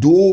2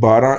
12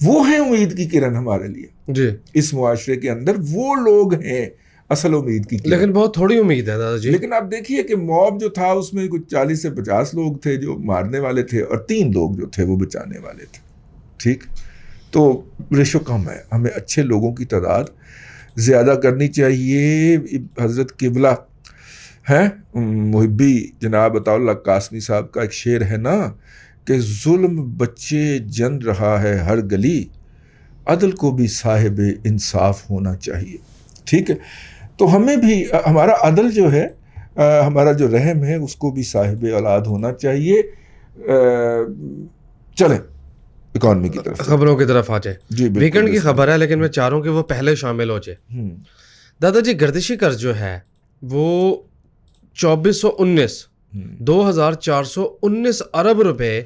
وہ ہیں امید کی کرن ہمارے لیے. جی اس معاشرے کے اندر وہ لوگ ہیں اصل امید کی کرن. لیکن بہت تھوڑی امید ہے دادا جی. لیکن آپ دیکھیے کہ موب جو تھا اس میں کچھ 40 سے 50 لوگ تھے جو مارنے والے تھے اور 3 لوگ جو تھے وہ بچانے والے تھے. ٹھیک, تو ریشو کم ہے. ہمیں اچھے لوگوں کی تعداد زیادہ کرنی چاہیے. حضرت قبلہ ہیں محبی جناب عطا اللہ قاسمی صاحب کا ایک شعر ہے نا کہ ظلم بچے جن رہا ہے ہر گلی, عدل کو بھی صاحب انصاف ہونا چاہیے. ٹھیک ہے, تو ہمیں بھی ہمارا عدل جو ہے, ہمارا جو رحم ہے, اس کو بھی صاحب اولاد ہونا چاہیے. چلیں اکانومی کی طرف, خبروں کی طرف آ جائے. جی ویکنڈ کی خبر ہے لیکن میں چاہ رہا ہوں کہ وہ پہلے شامل ہو جائے. دادا جی گردشی قرض جو ہے وہ 2419 ارب روپے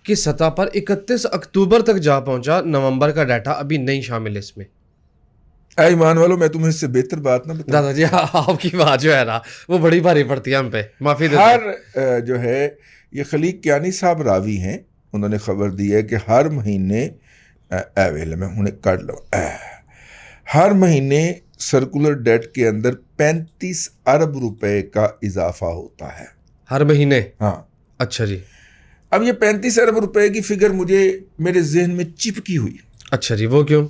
کی سطح پر 31 اکتوبر تک جا پہنچا. نومبر کا ڈیٹا ابھی نہیں شامل اس میں. اے ایمان والو, میں تمہیں اس سے بہتر بات نہ بتاؤں. دادا جی آپ کی بات جو ہے نا وہ بڑی بھاری پڑتی ہے ہم پہ, معافی دے. ہر جو ہے یہ خلیق کیانی صاحب راوی ہیں, انہوں نے خبر دی ہے کہ ہر مہینے ہر مہینے سرکولر ڈیٹ کے اندر 35 ارب روپے کا اضافہ ہوتا ہے ہر مہینے. ہاں اچھا جی. اب یہ 35 ارب روپے کی فگر مجھے میرے ذہن میں چپکی ہوئی. اچھا جی, وہ کیوں؟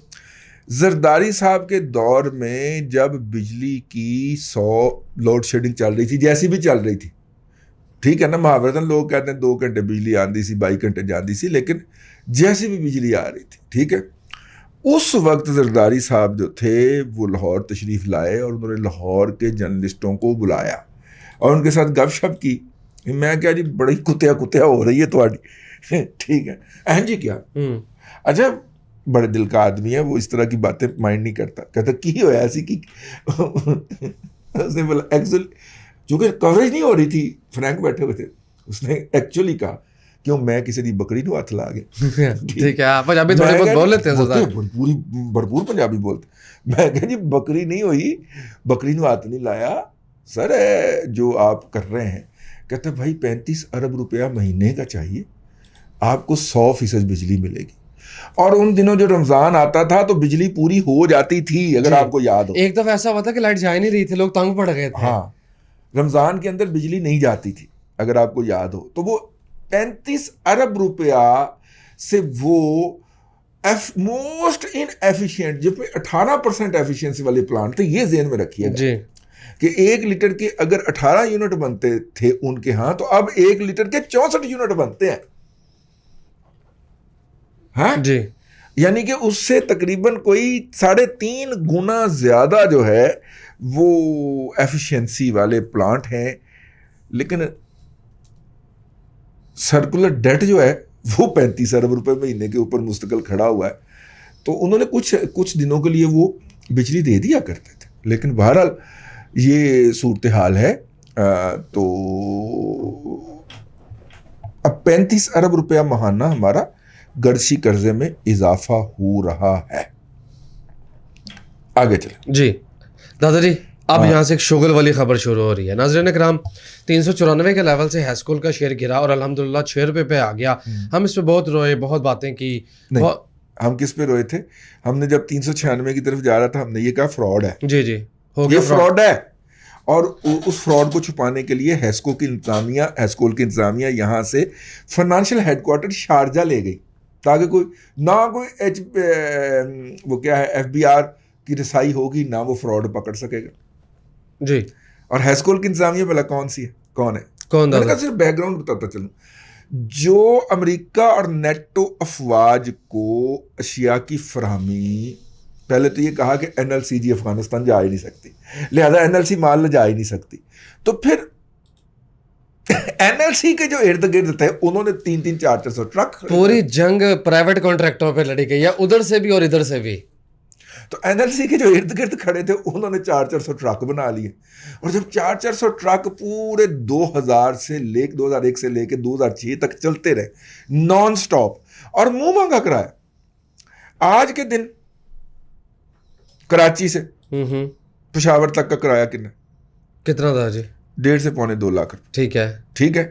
زرداری صاحب کے دور میں جب بجلی کی 100 لوڈ شیڈنگ چل رہی تھی, جیسی بھی چل رہی تھی, ٹھیک ہے نا, محاورتاً لوگ کہتے ہیں 2 گھنٹے بجلی آندی سی 22 گھنٹے جاندی سی, لیکن جیسی بھی بجلی آ رہی تھی, ٹھیک ہے, اس وقت زرداری صاحب جو تھے وہ لاہور تشریف لائے اور انہوں نے لاہور کے جرنلسٹوں کو بلایا اور ان کے ساتھ گپ شپ کی. میں کیا جی بڑی کتیا ہو رہی ہے تھوڑی, ٹھیک ہے, اہم جی کیا اچھا بڑے دل کا آدمی ہے وہ, اس طرح کی باتیں مائنڈ نہیں کرتا. کہتا کی ہوا ایسی کی اس نے بولا ایکچولی چونکہ کوریج نہیں ہو رہی تھی, فرینک بیٹھے ہوئے تھے, اس نے ایکچولی کہا کیوں میں کسی دی بکری نو ہاتھ لا گیا. ٹھیک ہے, پنجابی تھوڑی بہت بول لیتے ہیں, بھرپور پنجابی بولتے. میں کہا جی بکری نہیں ہوئی, بکری نو ہاتھ نہیں لایا سر, جو آپ کر رہے ہیں. کہتے بھائی 35 ارب روپیہ مہینے کا چاہیے, آپ کو 100% بجلی ملے گی. اور ان دنوں جو رمضان آتا تھا تو بجلی پوری ہو جاتی تھی, اگر آپ کو یاد ہو. ایک دفعہ ایسا ہوا تھا کہ لائٹ جا ہی نہیں رہی تھی, لوگ تنگ پڑ گئے تھے. ہاں, رمضان کے اندر بجلی نہیں جاتی تھی اگر آپ کو یاد ہو. تو وہ 35 ارب روپیہ سے وہ موسٹ ان ایفیشینٹ, جو 18% ایفیشینسی والے پلانٹ تھے. یہ ذہن میں رکھیے گا کہ 1 لیٹر کے اگر 18 یونٹ بنتے تھے ان کے ہاں, تو اب 1 لیٹر کے 64 یونٹ بنتے ہیں. ہاں جی, یعنی کہ اس سے تقریباً کوئی 3.5 گنا زیادہ جو ہے وہ ایفیشینسی والے پلانٹ ہیں. لیکن سرکولر ڈیٹ جو ہے وہ 35 ارب روپے مہینے کے اوپر مستقل کھڑا ہوا ہے. تو انہوں نے کچھ دنوں کے لیے وہ بجلی دے دیا کرتے تھے. لیکن بہرحال یہ صورتحال ہے. تو اب 35 ارب روپیہ ماہانہ ہمارا گردشی قرضے میں اضافہ ہو رہا ہے. آگے چلیں. جی دادا جی, اب یہاں سے ایک شغل والی خبر شروع ہو رہی ہے. ناظرین کرام, 394 کے لیول سے ہیسکول کا شیئر گرا اور الحمدللہ 6 روپے پہ آ گیا. ہم اس پہ بہت روئے, بہت باتیں کی. ہم کس پہ روئے تھے؟ ہم نے جب 396 کی طرف جا رہا تھا ہم نے یہ کہا فراڈ ہے. جی جی, ہو گیا, یہ فراڈ ہے. اور اس فراڈ کو چھپانے کے لیے ہیسکول کی انتظامیہ یہاں سے فائنانشیل ہیڈ کوارٹر شارجہ لے گئی تاکہ کوئی وہ کیا ہے ایف بی آر کی رسائی ہوگی نہ وہ فراڈ پکڑ سکے گا. جی, اور ہیسکول کی انتظامیہ بھلا کون سی ہے, کون ہے؟ کون میں نے کہا صرف بیک گراؤنڈ بتاتا چلوں. جو امریکہ اور نیٹو افواج کو اشیاء کی فراہمی, پہلے تو یہ کہا کہ این ایل سی جی افغانستان جا ہی نہیں سکتی, لہذا این ایل سی مال لے جا ہی نہیں سکتی. تو پھر این ایل سی کے جو ارد گرد تھے انہوں نے 300-400 ٹرک, پوری جنگ پرائیویٹ کانٹریکٹوں پہ لڑی گئی ہے, ادھر سے بھی اور ادھر سے بھی. تو این ایل سی کے جو ارد گرد کھڑے تھے انہوں نے 400 ٹرک بنا لیے. اور جب 400 ٹرک پورے 2001 سے لے کے 2006 تک چلتے رہے نان سٹاپ اور منہ مانگا کرایا. آج کے دن کراچی سے پشاور تک کا کرایہ کتنا تھا جی؟ 1.5 سے 2.25 لاکھ روپے. ٹھیک ہے.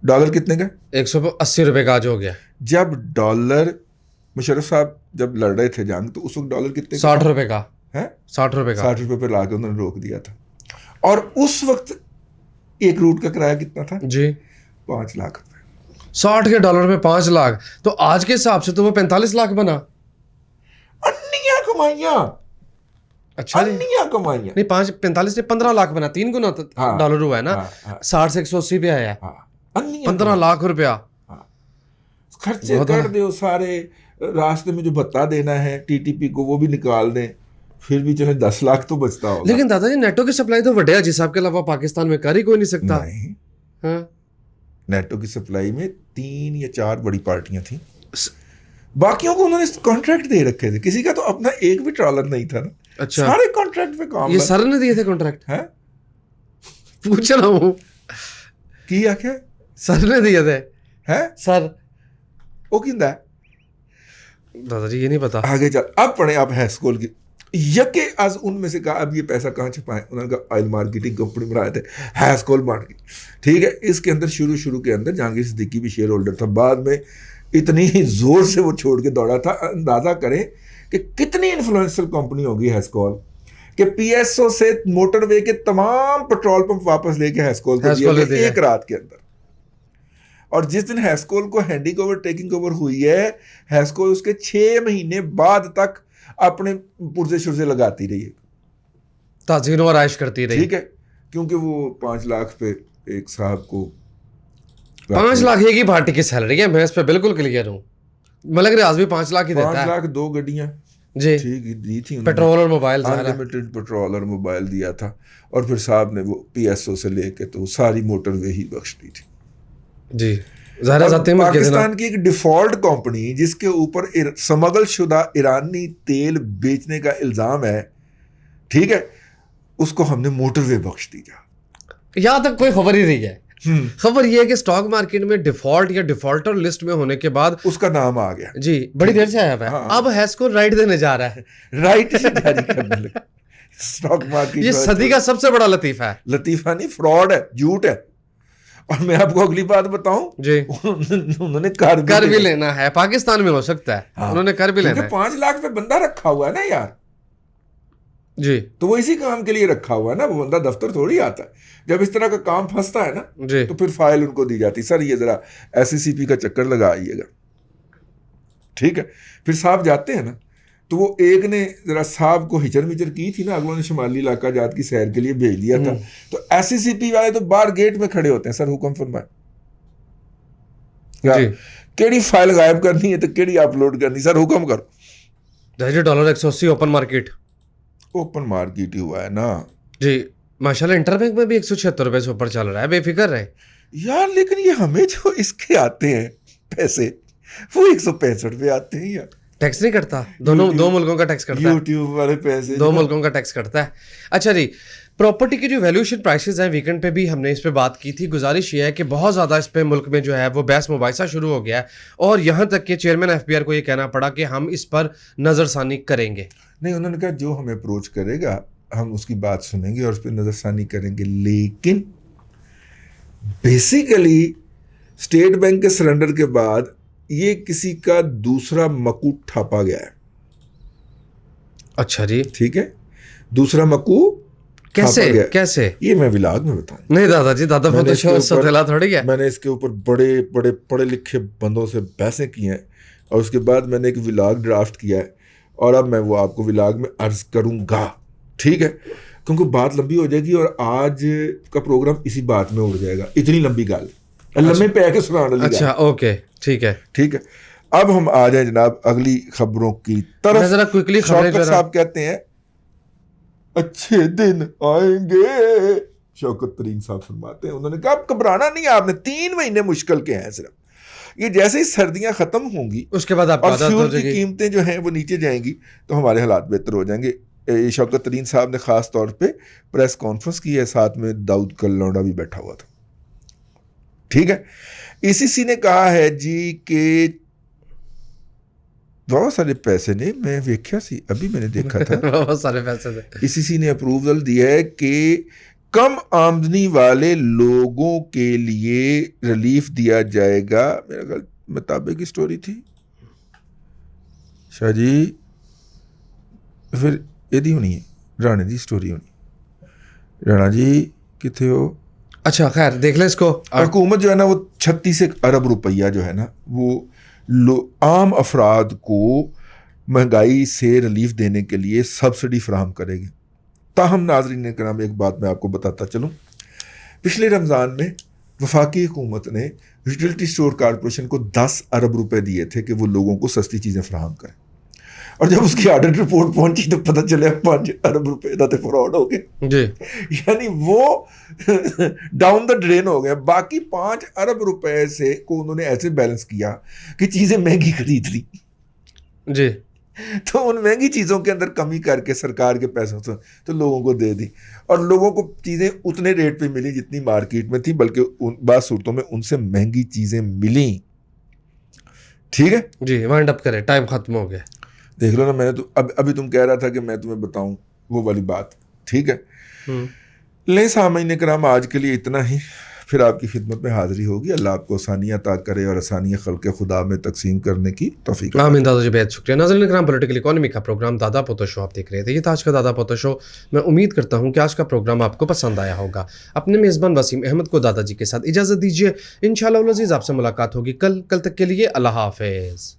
ڈالر کتنے کا؟ 180 روپے کا آج ہو گیا. جب ڈالر مشرف صاحب جب لڑ رہے تھے جنگ تو اس وقت ڈالر کتنے 60 روپے کا ہے 60 روپے کا 60 روپے پہ لا کے انہوں نے روک دیا تھا. اور اس وقت ایک روٹ کا کرایہ کتنا تھا؟ جی 5 لاکھ روپے. 60 کے ڈالر میں 5 لاکھ تو آج کے حساب سے تو وہ 45 لاکھ بنا. انیاں کمائیاں. اچھا جی انیاں کمائیاں. نہیں 45 سے 15 لاکھ بنا, 3 گنا ڈالر ہوا ہے نا. 60 سے 180 پہ آیا, 15 لاکھ روپیہ خرچے کر دو سارے. راستے میں جو بتا دینا ہے ٹی ٹی پی کو وہ بھی نکال دیں, پھر بھی چلے 10 لاکھ تو بچتا ہوگا. لیکن دادا جی نیٹو کی سپلائی تو وڈیا جی صاحب کے علاوہ پاکستان میں کر ہی کوئی نہیں سکتا. نہیں, ہاں نیٹو کی سپلائی میں 3 یا 4 بڑی پارٹیاں تھیں, باقیوں کو انہوں نے کانٹریکٹ دے رکھے تھے. کسی کا تو اپنا ایک بھی ٹرالر نہیں تھا نا. اچھا سارے کانٹریکٹ پہ کام. یہ سر نے دیے تھے کانٹریکٹ؟ ہے پوچھ رہا ہوں. کیا کیا سر نے دیے تھے؟ ہے سر وہ کیندا ہے دادا جی یہ نہیں پتا. آگے چل اب پڑھیں آپ ہیسکول کی. یکے از ان میں سے کہا اب یہ پیسہ کہاں چھپائیں. انہوں نے کہا آئل مارکیٹنگ کمپنی بنائے تھے, ہیسکول بن گئی. ٹھیک ہے, اس کے اندر شروع کے اندر جہانگیر صدیقی بھی شیئر ہولڈر تھا. بعد میں اتنی زور سے وہ چھوڑ کے دوڑا تھا. اندازہ کریں کہ کتنی انفلوئنشل کمپنی ہوگی ہیسکول, کہ پی ایس او سے موٹر وے کے تمام پیٹرول پمپ واپس لے کے ہیسکول کو دیا ایک رات کے اندر. اور جس دن ہیسکول کو ہینڈنگ اوور ٹیکنگ اوور ہوئی ہے, ہیسکول اس کے 6 مہینے بعد تک اپنے پرزے شرزے لگاتی رہی ہے, تعزین و آرائش کرتی رہی. ٹھیک ہے, کیونکہ وہ 5 لاکھ پہ ایک صاحب کو 5 لاکھ ایک ہی پارٹی کی سیلری ہے. میں اس پہ بالکل کلیئر ہوں. ملک ریاض بھی 5 لاکھ ہی دیتا ہے. 5 لاکھ 2 گڈیاں جی ٹھیک دی تھی, پیٹرول اور موبائل انلمیٹڈ پیٹرول اور موبائل دیا تھا. اور پھر صاحب نے وہ پی ایس او سے لے کے تو ساری موٹر وے ہی بخش دی تھی. جی پاکستان کی ایک ڈیفالٹ کمپنی جس کے اوپر سمگل شدہ ایرانی تیل بیچنے کا الزام ہے, ٹھیک ہے, اس کو ہم نے موٹر وے بخش دی. یہاں تک کوئی خبر ہی نہیں ہے. خبر یہ ہے کہ اسٹاک مارکیٹ میں ڈیفالٹ یا ڈیفالٹر لسٹ میں ہونے کے بعد اس کا نام آ گیا. جی بڑی دیر سے آیا ہوا ہے. اب ہیسکول رائٹ دینے جا رہا ہے, رائٹ جاری کرنے لگا. اسٹاک مارکیٹ یہ صدی کا سب سے بڑا لطیفہ ہے. لطیفہ نہیں, فراڈ ہے, جھوٹ ہے. اور میں آپ کو اگلی بات بتاؤں, جی انہوں نے کر بھی لینا ہے. پاکستان میں ہو سکتا ہے, انہوں نے کر بھی لینا ہے. 5 لاکھ پہ بندہ رکھا ہوا ہے نا یار, جی تو وہ اسی کام کے لیے رکھا ہوا ہے نا. وہ بندہ دفتر تھوڑی آتا ہے. جب اس طرح کا کام پھنستا ہے نا جی تو پھر فائل ان کو دی جاتی, سر یہ ذرا ایس سی پی کا چکر لگا آئیے گا. ٹھیک ہے, پھر صاحب جاتے ہیں نا, تو وہ ایک نے ذرا صاحب کو ہچر مچر کی تھی نا, اگلوں نے شمالی علاقہ جات کی سیر کے لیے بھیج دیا تھا. تو ایس سی پی والے تو باہر گیٹ میں کھڑے ہوتے ہیں, سر حکم فرمائے, کیڑی فائل غائب کرنی ہے تو کیڑی اپلوڈ کرنی, سر حکم کرو. جی $180 اوپن مارکیٹ, اوپن مارکیٹ ہی ہوا ہے نا جی. ماشاءاللہ انٹر بینک میں بھی 176 روپے سے اوپر چل رہا ہے, بے فکر رہے یار. لیکن یہ ہمیں جو اس کے آتے ہیں پیسے وہ 165 پہ آتے ہیں یار. ٹیکس نہیں کرتا, دو ملکوں کا ٹیکس کرتا ہے. یوٹیوب والے پیسے 2 ملکوں کا ٹیکس کرتا ہے. اچھا جی, پراپرٹی کی جو ویلیوشن پرائسز ہیں ویکنڈ پہ بھی ہم نے اس پہ بات کی تھی. گزارش یہ ہے کہ بہت زیادہ اس پہ ملک میں جو ہے وہ بحث مباحثہ شروع ہو گیا ہے, اور یہاں تک کہ چیئرمین ایف بی آر کو یہ کہنا پڑا کہ ہم اس پر نظر ثانی کریں گے. نہیں, انہوں نے کہا جو ہمیں اپروچ کرے گا ہم اس کی بات سنیں گے اور اس پہ نظر ثانی کریں گے. لیکن بیسیکلی اسٹیٹ بینک کے سرنڈر کے بعد یہ کسی کا دوسرا مکو ٹھاپا گیا ہے. اچھا جی, ٹھیک ہے, دوسرا مکو کیسے یہ میں ولاگ میں بتاؤں. نہیں دادا جی, دادا تھوڑی ہے. میں نے اس کے اوپر بڑے بڑے پڑھے لکھے بندوں سے بحثیں کی ہیں, اور اس کے بعد میں نے ایک ولاگ ڈرافٹ کیا ہے, اور اب میں وہ آپ کو ولاگ میں عرض کروں گا. ٹھیک ہے, کیونکہ بات لمبی ہو جائے گی اور آج کا پروگرام اسی بات میں اڑ جائے گا. اتنی لمبی گال لمبے پہ کے سنانے لگا. اچھا اوکے ٹھیک ہے. ٹھیک ہے, اب ہم آ جائیں جناب اگلی خبروں کی طرف. ذرا کوئکلی شوکت صاحب کہتے ہیں اچھے دن آئیں گے. شوکت ترین صاحب فرماتے ہیں, انہوں نے کہا اب گھبرانا نہیں, آپ نے 3 مہینے مشکل کے ہیں صرف. یہ جیسے ہی سردیاں ختم ہوں گی اس کے بعد اور فیول کی قیمتیں جو ہیں وہ نیچے جائیں گی تو ہمارے حالات بہتر ہو جائیں گے. شوکت ترین صاحب نے خاص طور پہ پریس کانفرنس کی ہے, ساتھ میں داؤد کلوڑا بھی بیٹھا ہوا تھا. ٹھیک ہے, ای سی سی نے کہا ہے جی کہ بہت سارے پیسے نے, میں ویکھیا سی ابھی میں نے دیکھا تھا, بہت سارے پیسے نے ای سی سی نے اپروول دیا ہے کہ کم آمدنی والے لوگوں کے لیے ریلیف دیا جائے گا. میرا خیال مطابق کی سٹوری تھی شاہ جی پھر یہ ہونی ہے رانے دی سٹوری ہونی. رانا جی کتنے ہو؟ اچھا خیر دیکھ لیں اس کو. حکومت جو ہے نا وہ 36 ارب روپیہ جو ہے نا وہ عام افراد کو مہنگائی سے ریلیف دینے کے لیے سبسڈی فراہم کرے گی. تاہم ناظرین کرام ایک بات میں آپ کو بتاتا چلوں, پچھلے رمضان میں وفاقی حکومت نے یوٹیلٹی اسٹور کارپوریشن کو 10 ارب روپے دیے تھے کہ وہ لوگوں کو سستی چیزیں فراہم کریں, اور جب اس کی آڈٹ رپورٹ پہنچی تو پتہ چلے 5 ارب روپے دا فراڈ ہو گئے جی. یعنی وہ ڈاؤن دا ڈرین ہو گئے. باقی 5 ارب روپے سے کو انہوں نے ایسے بیلنس کیا کہ چیزیں مہنگی خرید لی جی. تو ان مہنگی چیزوں کے اندر کمی کر کے سرکار کے پیسوں سے تو لوگوں کو دے دی, اور لوگوں کو چیزیں اتنے ریٹ پہ ملی جتنی مارکیٹ میں تھی, بلکہ بعض صورتوں میں ان سے مہنگی چیزیں ملیں. ٹھیک ہے جی وائنڈ اپ کرے, ٹائم ختم ہو گیا. دیکھ لو نا, میں نے تو ابھی تم کہہ رہا تھا کہ میں تمہیں بتاؤں وہ والی بات. ٹھیک ہے لیں سامعین کرام, آج کے لیے اتنا ہی, پھر آپ کی خدمت میں حاضری ہوگی. اللہ آپ کو آسانیاں عطا کرے اور آسانیاں خلق خدا میں تقسیم کرنے کی توفیق. آمین دادا جی بہت شکریہ. ناظرین کرام پولیٹیکل اکانومی کا پروگرام دادا پوتا شو آپ دیکھ رہے تھے. یہ تھا آج کا دادا پوتا شو. میں امید کرتا ہوں کہ آج کا پروگرام آپ کو پسند آیا ہوگا. اپنے میزبان وسیم احمد کو دادا جی کے ساتھ اجازت دیجیے. انشاءاللہ العزیز آپ سے ملاقات ہوگی کل تک کے لیے اللہ حافظ.